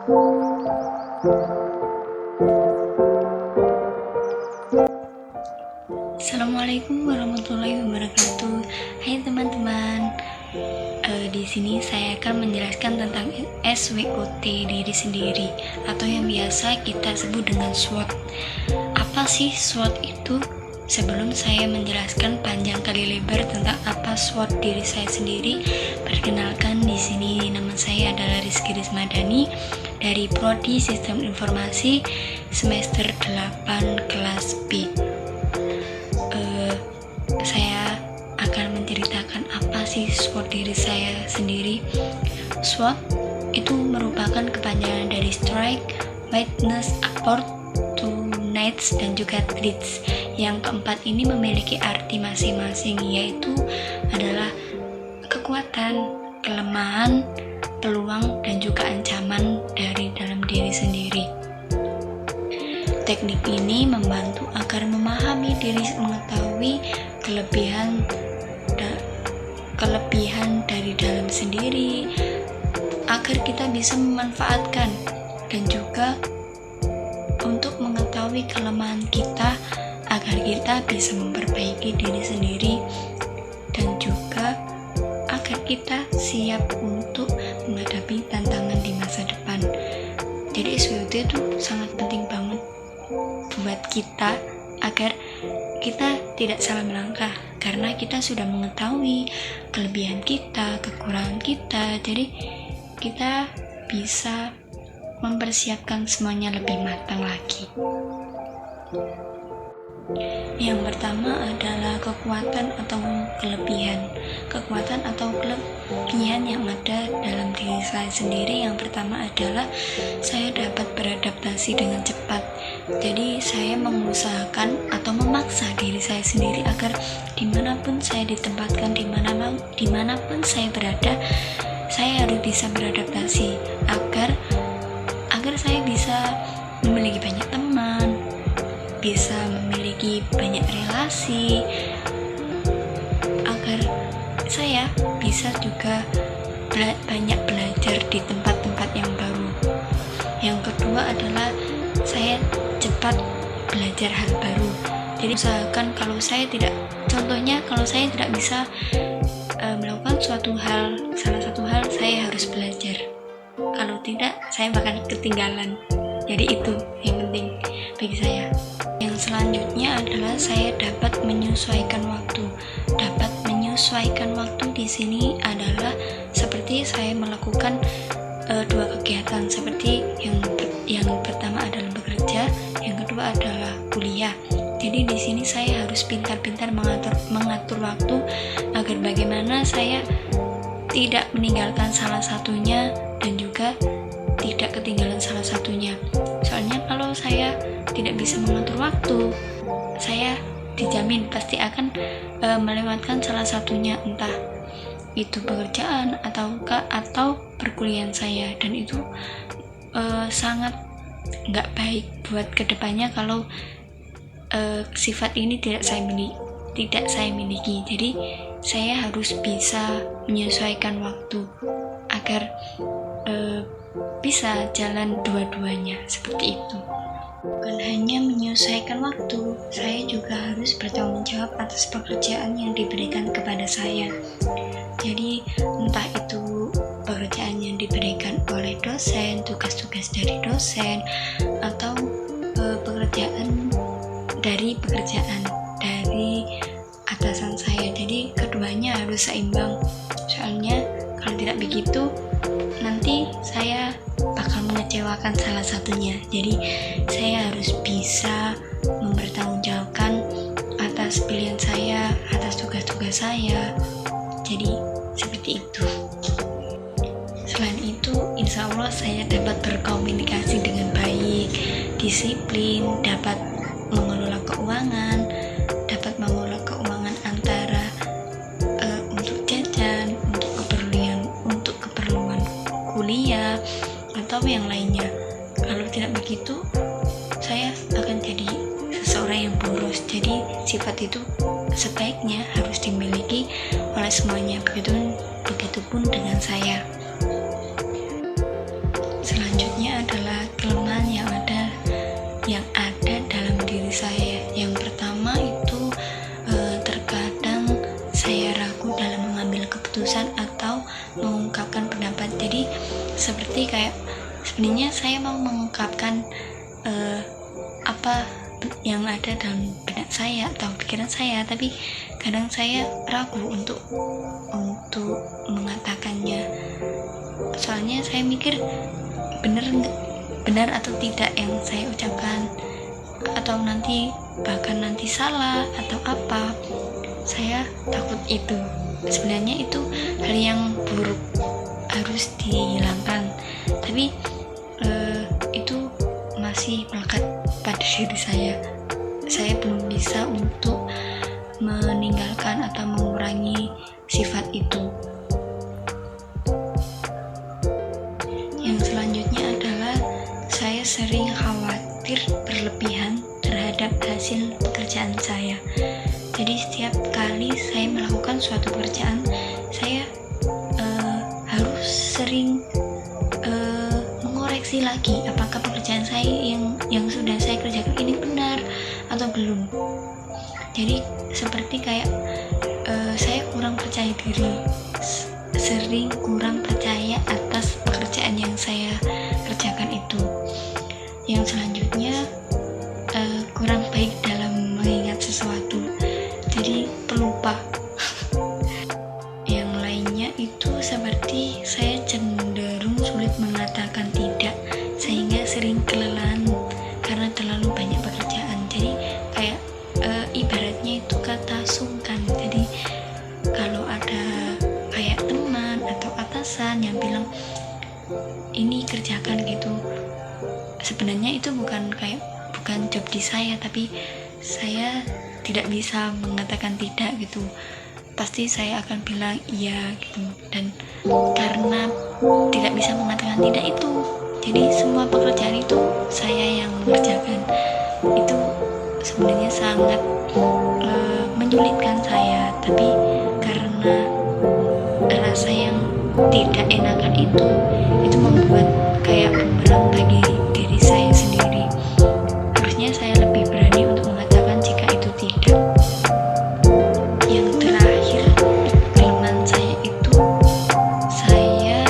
Assalamualaikum warahmatullahi wabarakatuh. Hai teman-teman, di sini saya akan menjelaskan tentang SWOT diri sendiri atau yang biasa kita sebut dengan SWOT. Apa sih SWOT itu? Sebelum saya menjelaskan panjang kali lebar tentang apa SWOT diri saya sendiri, perkenalkan di sini nama saya adalah Rizky Rismadani dari Prodi Sistem Informasi semester 8 kelas B. Saya akan menceritakan apa sih SWOT diri saya sendiri. SWOT itu merupakan kepanjangan dari Strike, Witness, Apport, Needs, dan juga Threats. Yang keempat ini memiliki arti masing-masing, yaitu adalah kekuatan, kelemahan, peluang, dan juga ancaman dari dalam diri sendiri. Teknik ini membantu agar memahami diri, mengetahui kelebihan dari dalam sendiri, agar kita bisa memanfaatkan, dan juga untuk mengetahui kelemahan kita agar kita bisa memperbaiki diri sendiri, dan juga agar kita siap untuk menghadapi tantangan di masa depan. Jadi SWOT itu sangat penting banget buat kita agar kita tidak salah melangkah, karena kita sudah mengetahui kelebihan kita, kekurangan kita. Jadi kita bisa mempersiapkan semuanya lebih matang lagi. Yang pertama adalah kekuatan atau kelebihan. Kekuatan atau kelebihan yang ada dalam diri saya sendiri, yang pertama adalah saya dapat beradaptasi dengan cepat. Jadi saya mengusahakan atau memaksa diri saya sendiri agar dimanapun saya ditempatkan, dimanapun saya berada, saya harus bisa beradaptasi agar saya bisa memiliki banyak teman, bisa memiliki banyak relasi, agar saya bisa juga banyak belajar di tempat-tempat yang baru. Yang kedua adalah saya cepat belajar hal baru. Jadi usahakan kalau saya tidak bisa melakukan salah satu hal saya harus belajar. Kalau tidak, saya bakal ketinggalan. Jadi itu yang penting bagi saya. Yang selanjutnya adalah saya dapat menyesuaikan waktu. Dapat menyesuaikan waktu di sini adalah seperti saya melakukan dua kegiatan, seperti yang pertama adalah bekerja, yang kedua adalah kuliah. Jadi di sini saya harus pintar-pintar mengatur waktu agar bagaimana saya tidak meninggalkan salah satunya dan juga tidak ketinggalan salah satunya. Soalnya kalau saya tidak bisa mengatur waktu, saya dijamin pasti akan melewatkan salah satunya, entah itu pekerjaan atau perkuliahan saya, dan itu sangat nggak baik buat kedepannya kalau sifat ini tidak saya miliki. Jadi saya harus bisa menyesuaikan waktu agar bisa jalan dua-duanya, seperti itu. Bukan hanya menyesuaikan waktu, saya juga harus bertanggung jawab atas pekerjaan yang diberikan kepada saya. Jadi entah itu pekerjaan yang diberikan oleh dosen, tugas-tugas dari dosen, atau pekerjaan dari atasan saya. Jadi keduanya harus seimbang. Soalnya kalau tidak begitu, nanti saya bakal mengecewakan salah satunya. Jadi saya harus bisa mempertanggungjawabkan atas pilihan saya, atas tugas-tugas saya. Jadi seperti itu. Selain itu, insya Allah saya dapat berkomunikasi dengan baik, disiplin, dapat mengelola keuangan antara untuk jajan, untuk keperluan kuliah atau yang lainnya. Kalau tidak begitu, saya akan jadi seseorang yang boros. Jadi sifat itu sebaiknya harus dimiliki oleh semuanya. Begitupun dengan saya. Selanjutnya seperti kayak sebenarnya saya mau mengungkapkan apa yang ada dalam benak saya atau pikiran saya, tapi kadang saya ragu untuk mengatakannya. Soalnya saya mikir benar atau tidak yang saya ucapkan, atau bahkan nanti salah atau apa. Saya takut itu. Sebenarnya itu hal yang buruk, harus dihilangkan, tapi itu masih melekat pada diri saya. Saya belum bisa untuk meninggalkan atau mengurangi sifat itu. Yang selanjutnya adalah saya sering khawatir berlebihan terhadap hasil pekerjaan saya. Jadi setiap kali saya melakukan suatu pekerjaan, saya harus sering mengoreksi lagi apakah pekerjaan saya yang sudah saya kerjakan ini benar atau belum. Jadi seperti kayak saya kurang percaya diri, sering kurang percaya atas pekerjaan yang saya kerjakan itu. Yang selanjutnya kurang baik dalam mengingat sesuatu, jadi pelupa. Yang lainnya itu seperti saya cenderung sulit mengatakan tidak, sehingga sering kelelahan karena terlalu banyak pekerjaan. Jadi kayak ibaratnya itu kata sungkan. Jadi kalau ada kayak teman atau atasan yang bilang ini kerjakan gitu, sebenarnya itu bukan job di saya, tapi saya tidak bisa mengatakan tidak gitu. Pasti saya akan bilang iya gitu. Dan karena tidak bisa mengatakan tidak itu, jadi semua pekerjaan itu saya yang mengerjakan. Itu sebenarnya sangat menyulitkan saya, tapi karena rasa yang tidak enakan itu membuat kayak bumerang bagi diri saya sendiri. Harusnya saya lebih berani untuk mengatakan jika itu tidak. Yang terakhir, kelemahan saya itu saya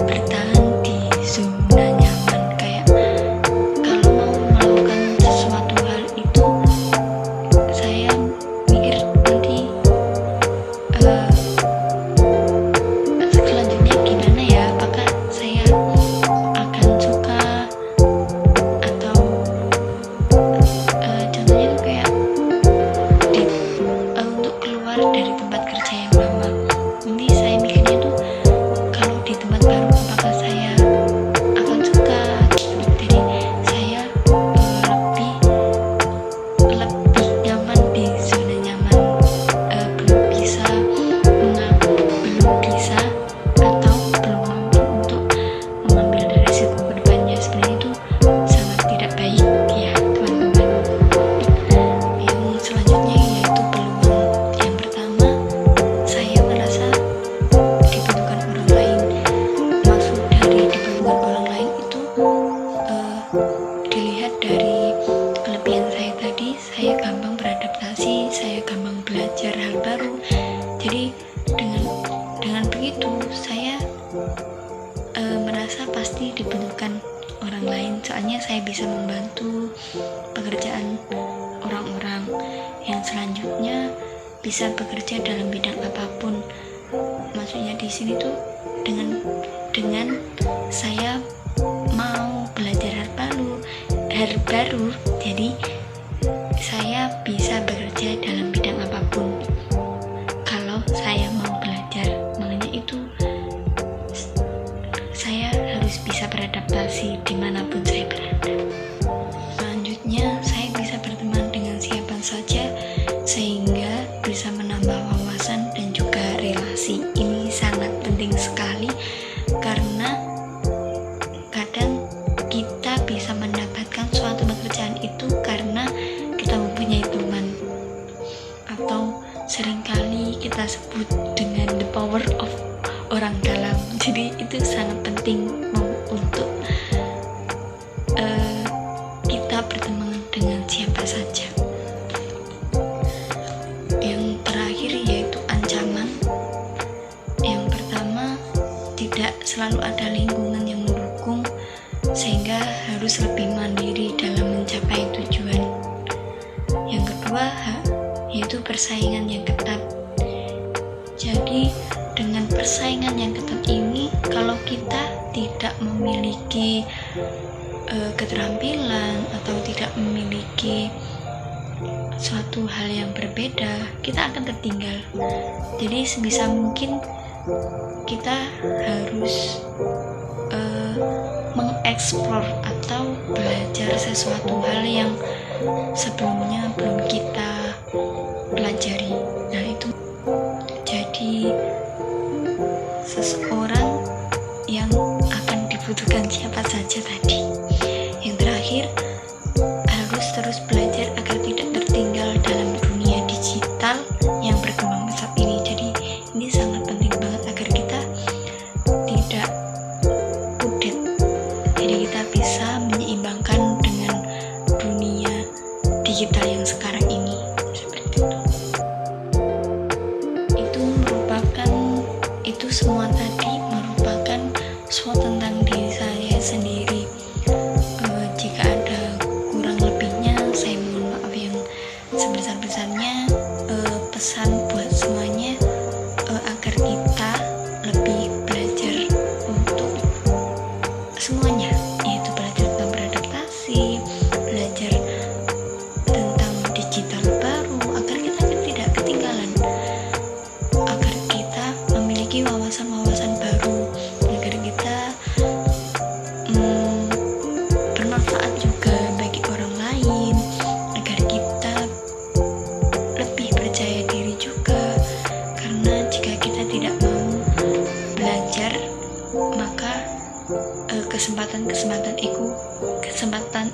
bertahan di zona nyaman. Kayak kalau mau melakukan sesuatu hal itu, saya mikir nanti selanjutnya gimana ya, apakah saya akan suka, atau contohnya tuh kayak untuk keluar dari tempat kerja yang lama, nanti saya mikirnya tuh kalau di tempat baru apakah saya akan suka gitu. Jadi saya lebih nyaman di zona nyaman, belum bisa atau belum mampu untuk mengambil resiko ke depannya. Sebenarnya itu sangat tidak baik ya teman-teman. Yang selanjutnya yaitu peluang. Yang pertama, saya merasa dibutuhkan orang lain. Maksud dari dibutuhkan orang lain itu dilihat dari kelebihan saya tadi. Saya gampang beradaptasi, saya gampang belajar hal baru. Jadi dengan begitu saya merasa pasti dibutuhkan orang lain, soalnya saya bisa membantu pekerjaan orang-orang. Yang selanjutnya, bisa bekerja dalam bidang apapun. Maksudnya di sini tuh dengan saya mau belajar hal baru, jadi saya bisa bekerja dalam bidang apapun kalau saya mau belajar. Makanya itu saya harus bisa beradaptasi dimanapun saya berada. Selanjutnya, saya bisa berteman dengan siapa saja sehingga bisa menambah wawasan dan juga relasi. Ini sangat penting sekali karena kadang kita bisa mendapatkan suatu pekerjaan itu karena kita mempunyai teman, atau seringkali kita sebut dengan the power of orang dalam. Jadi itu sangat penting untuk ada lingkungan yang mendukung, sehingga harus lebih mandiri dalam mencapai tujuan. Yang kedua, yaitu persaingan yang ketat. Jadi dengan persaingan yang ketat ini, kalau kita tidak memiliki keterampilan atau tidak memiliki suatu hal yang berbeda, kita akan tertinggal. Jadi sebisa mungkin kita harus mengeksplor atau belajar sesuatu hal yang sebelumnya belum kita pelajari. Nah itu jadi seseorang yang akan dibutuhkan siapa saja tadi. Yang terakhir, harus terus belajar agar tidak tertinggal dalam dunia digital yang berkembang pesat ini. Jadi ini sangat penting banget agar kita tidak update. Jadi kita bisa menyeimbangkan dengan dunia digital yang sekarang ini. Seperti itu semua tadi merupakan suatu tentang diri saya sendiri. Jika ada kurang lebihnya, saya mohon maaf yang sebesar-besarnya. Pesan buat semuanya, agar kita lebih belajar untuk semuanya, yaitu belajar tentang beradaptasi, belajar tentang digital baru, agar kita tidak ketinggalan, agar kita memiliki wawasan-wawasan baru, agar kita bermanfaat juga bagi orang lain, agar kita lebih percaya diri juga. Karena jika kita tidak mau belajar, maka kesempatan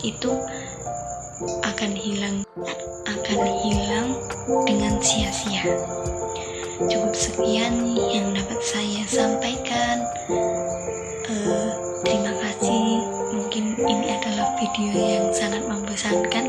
itu akan hilang dengan sia-sia. Cukup sekian yang dapat saya sampaikan. Terima kasih. Mungkin ini adalah video yang sangat membosankan,